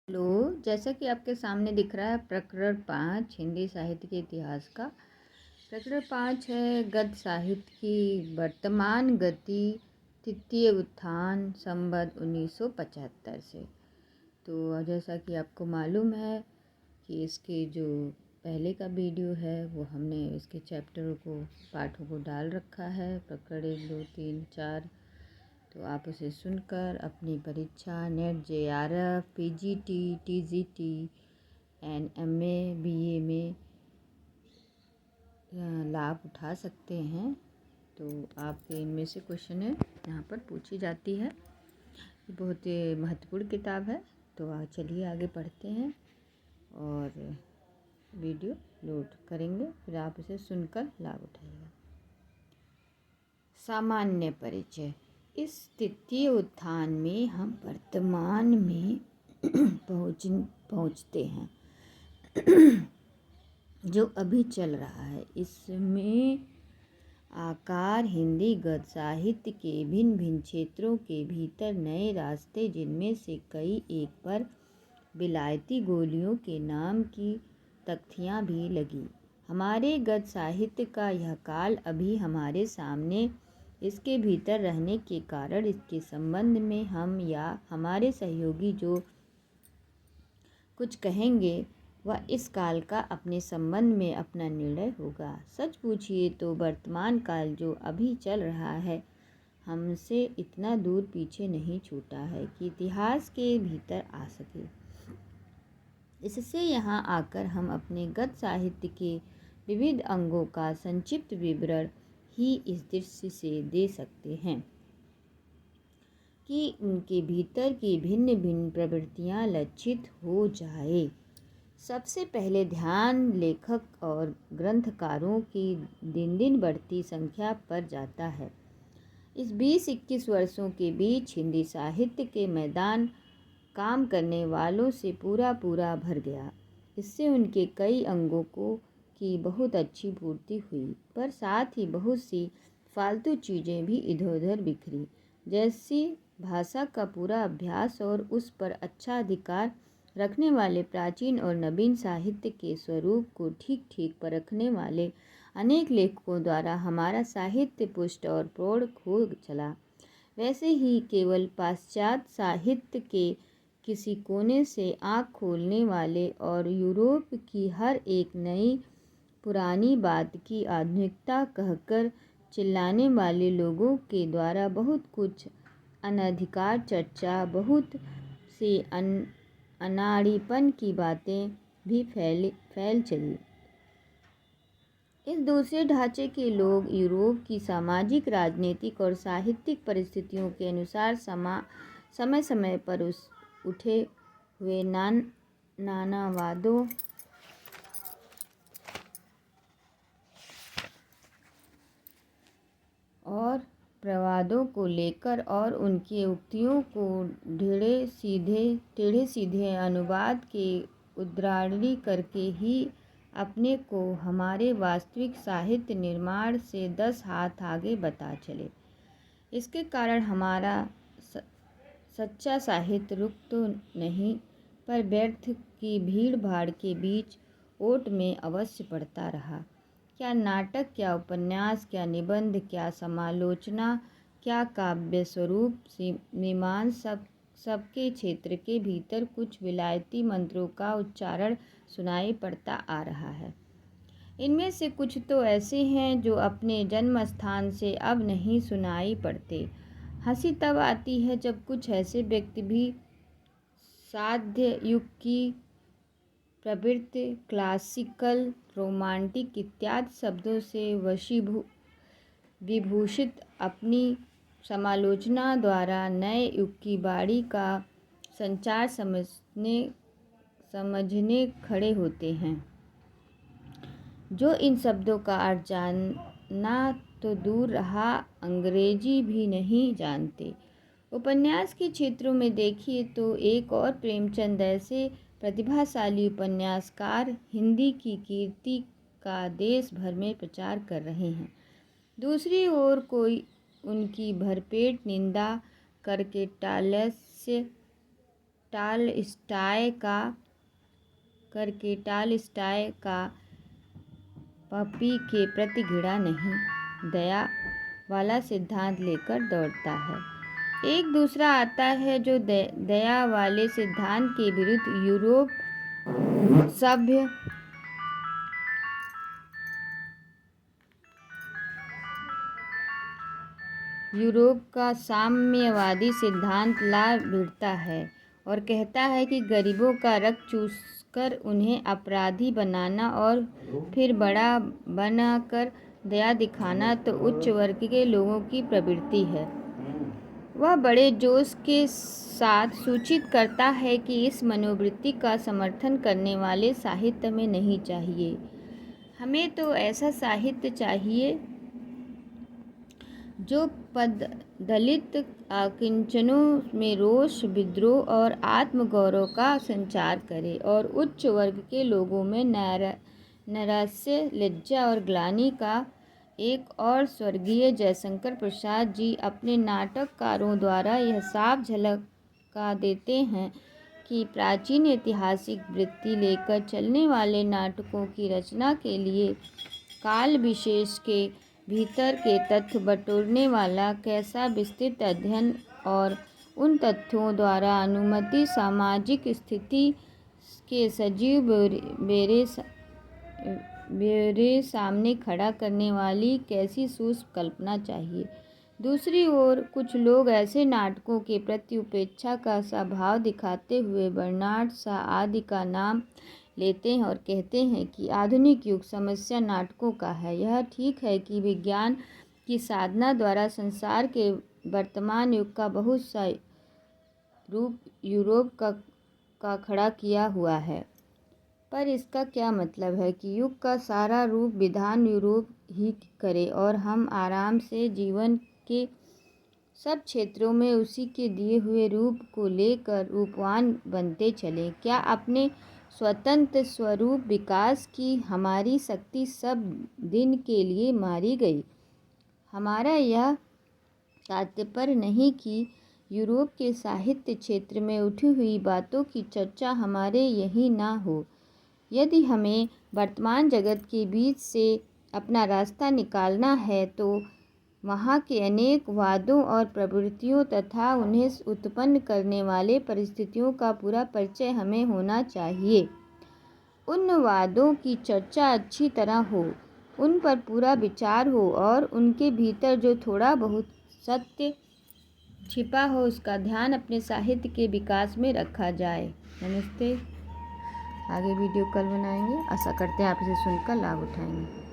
Hello, जैसा कि आपके सामने दिख रहा है प्रकरण 5 हिंदी साहित्य के इतिहास का। प्रकरण 5 है गद्य साहित्य की वर्तमान गति, तृतीय उत्थान, संवत 1975 से। तो जैसा कि आपको मालूम है कि इसके जो पहले का वीडियो है वो हमने इसके चैप्टरों को पाठों को डाल रखा है, प्रकरण 1, 2, 3, 4। तो आप उसे सुनकर अपनी परीक्षा net JRF, PGT, TGT and MA BA में लाभ उठा सकते हैं। तो आपके इनमें से क्वेश्चन यहाँ पर पूछी जाती है। ये बहुत ही महत्वपूर्ण किताब है। तो चलिए आगे पढ़ते हैं और वीडियो लोड करेंगे, फिर आप इसे सुनकर लाभ उठाइएगा। सामान्य परिचय। इस तृतीय उत्थान में हम वर्तमान में पहुँचते हैं जो अभी चल रहा है। इसमें आकार हिंदी गद्य साहित्य के भिन्न भिन्न क्षेत्रों के भीतर नए रास्ते, जिनमें से कई एक पर विलायती गोलियों के नाम की तख्तियाँ भी लगी। हमारे गद्य साहित्य का यह काल अभी हमारे सामने, इसके भीतर रहने के कारण इसके संबंध में हम या हमारे सहयोगी जो कुछ कहेंगे वह इस काल का अपने संबंध में अपना निर्णय होगा। सच पूछिए तो वर्तमान काल जो अभी चल रहा है हमसे इतना दूर पीछे नहीं छूटा है कि इतिहास के भीतर आ सके। इससे यहाँ आकर हम अपने गद्य साहित्य के विविध अंगों का संक्षिप्त विवरण ही इस दृश्य से दे सकते हैं कि उनके भीतर की भिन्न भिन्न प्रवृत्तियाँ लक्षित हो जाए। सबसे पहले ध्यान लेखक और ग्रंथकारों की दिन दिन बढ़ती संख्या पर जाता है। इस 20-21 वर्षों के बीच हिंदी साहित्य के मैदान काम करने वालों से पूरा भर गया। इससे उनके कई अंगों की बहुत अच्छी पूर्ति हुई, पर साथ ही बहुत सी फालतू चीज़ें भी इधर उधर बिखरी, जैसी भाषा का पूरा अभ्यास और उस पर अच्छा अधिकार रखने वाले प्राचीन और नवीन साहित्य के स्वरूप को ठीक ठीक परखने वाले अनेक लेखकों द्वारा हमारा साहित्य पुष्ट और प्रौढ़ हो चला। वैसे ही केवल पाश्चात्य साहित्य के किसी कोने से आँख खोलने वाले और यूरोप की हर एक नई पुरानी बात की आधुनिकता कहकर चिल्लाने वाले लोगों के द्वारा बहुत कुछ अनधिकार चर्चा, बहुत सी अनाड़ीपन की बातें भी फैल चली। इस दूसरे ढांचे के लोग यूरोप की सामाजिक, राजनीतिक और साहित्यिक परिस्थितियों के अनुसार समय समय पर उठे हुए नानावादों और प्रवादों को लेकर और उनकी उक्तियों को टेढ़े सीधे अनुवाद के उद्रावणी करके ही अपने को हमारे वास्तविक साहित्य निर्माण से 10 हाथ आगे बता चले। इसके कारण हमारा सच्चा साहित्य रुक तो नहीं, पर व्यर्थ की भीड़ भाड़ के बीच ओट में अवश्य पड़ता रहा। क्या नाटक, क्या उपन्यास, क्या निबंध, क्या समालोचना, क्या काव्य स्वरूप मीमांस, सबके क्षेत्र के भीतर कुछ विलायती मंत्रों का उच्चारण सुनाई पड़ता आ रहा है। इनमें से कुछ तो ऐसे हैं जो अपने जन्म स्थान से अब नहीं सुनाई पड़ते। हंसी तब आती है जब कुछ ऐसे व्यक्ति भी साध्य युग की प्रवृत्ति, क्लासिकल, रोमांटिक इत्यादि शब्दों से विभूषित अपनी समालोचना द्वारा नए युग की बाणी का संचार समझने खड़े होते हैं, जो इन शब्दों का अर्थ जानना तो दूर रहा, अंग्रेजी भी नहीं जानते। उपन्यास के क्षेत्रों में देखिए तो एक और प्रेमचंद ऐसे प्रतिभाशाली उपन्यासकार हिंदी की कीर्ति का देश भर में प्रचार कर रहे हैं। दूसरी ओर कोई उनकी भरपेट निंदा करके तालस्य टॉलस्टॉय का पपी के प्रति घृणा नहीं, दया वाला सिद्धांत लेकर दौड़ता है। एक दूसरा आता है जो दया वाले सिद्धांत के विरुद्ध यूरोप का साम्यवादी सिद्धांत ला भिड़ता है और कहता है कि गरीबों का रक्त चूसकर उन्हें अपराधी बनाना और फिर बड़ा बनाकर दया दिखाना तो उच्च वर्ग के लोगों की प्रवृत्ति है। वह बड़े जोश के साथ सूचित करता है कि इस मनोवृत्ति का समर्थन करने वाले साहित्य में नहीं चाहिए। हमें तो ऐसा साहित्य चाहिए जो दलित किंचनों में रोष, विद्रोह और आत्मगौरव का संचार करे और उच्च वर्ग के लोगों में नैराश्य, लज्जा और ग्लानि का। एक और स्वर्गीय जयशंकर प्रसाद जी अपने नाटककारों द्वारा यह साफ झलका देते हैं कि प्राचीन ऐतिहासिक वृत्ति लेकर चलने वाले नाटकों की रचना के लिए काल विशेष के भीतर के तथ्य बटोरने वाला कैसा विस्तृत अध्ययन और उन तथ्यों द्वारा अनुमानित सामाजिक स्थिति के सजीव ब्यौरे सामने खड़ा करने वाली कैसी सूक्ष्म कल्पना चाहिए। दूसरी ओर कुछ लोग ऐसे नाटकों के प्रति उपेक्षा का स्वभाव दिखाते हुए बर्नार्ड शॉ आदि का नाम लेते हैं और कहते हैं कि आधुनिक युग समस्या नाटकों का है। यह ठीक है कि विज्ञान की साधना द्वारा संसार के वर्तमान युग का बहुत सा रूप यूरोप का खड़ा किया हुआ है, पर इसका क्या मतलब है कि युग का सारा रूप विधान यूरोप ही करे और हम आराम से जीवन के सब क्षेत्रों में उसी के दिए हुए रूप को लेकर रूपवान बनते चलें? क्या अपने स्वतंत्र स्वरूप विकास की हमारी शक्ति सब दिन के लिए मारी गई? हमारा यह तात्पर्य नहीं कि यूरोप के साहित्य क्षेत्र में उठी हुई बातों की चर्चा हमारे यहीं ना हो। यदि हमें वर्तमान जगत के बीच से अपना रास्ता निकालना है तो वहाँ के अनेक वादों और प्रवृत्तियों तथा उन्हें उत्पन्न करने वाले परिस्थितियों का पूरा परिचय हमें होना चाहिए। उन वादों की चर्चा अच्छी तरह हो, उन पर पूरा विचार हो और उनके भीतर जो थोड़ा बहुत सत्य छिपा हो उसका ध्यान अपने साहित्य के विकास में रखा जाए। नमस्ते। आगे वीडियो कल बनाएंगे। आशा करते हैं आप इसे सुनकर लाभ उठाएंगे।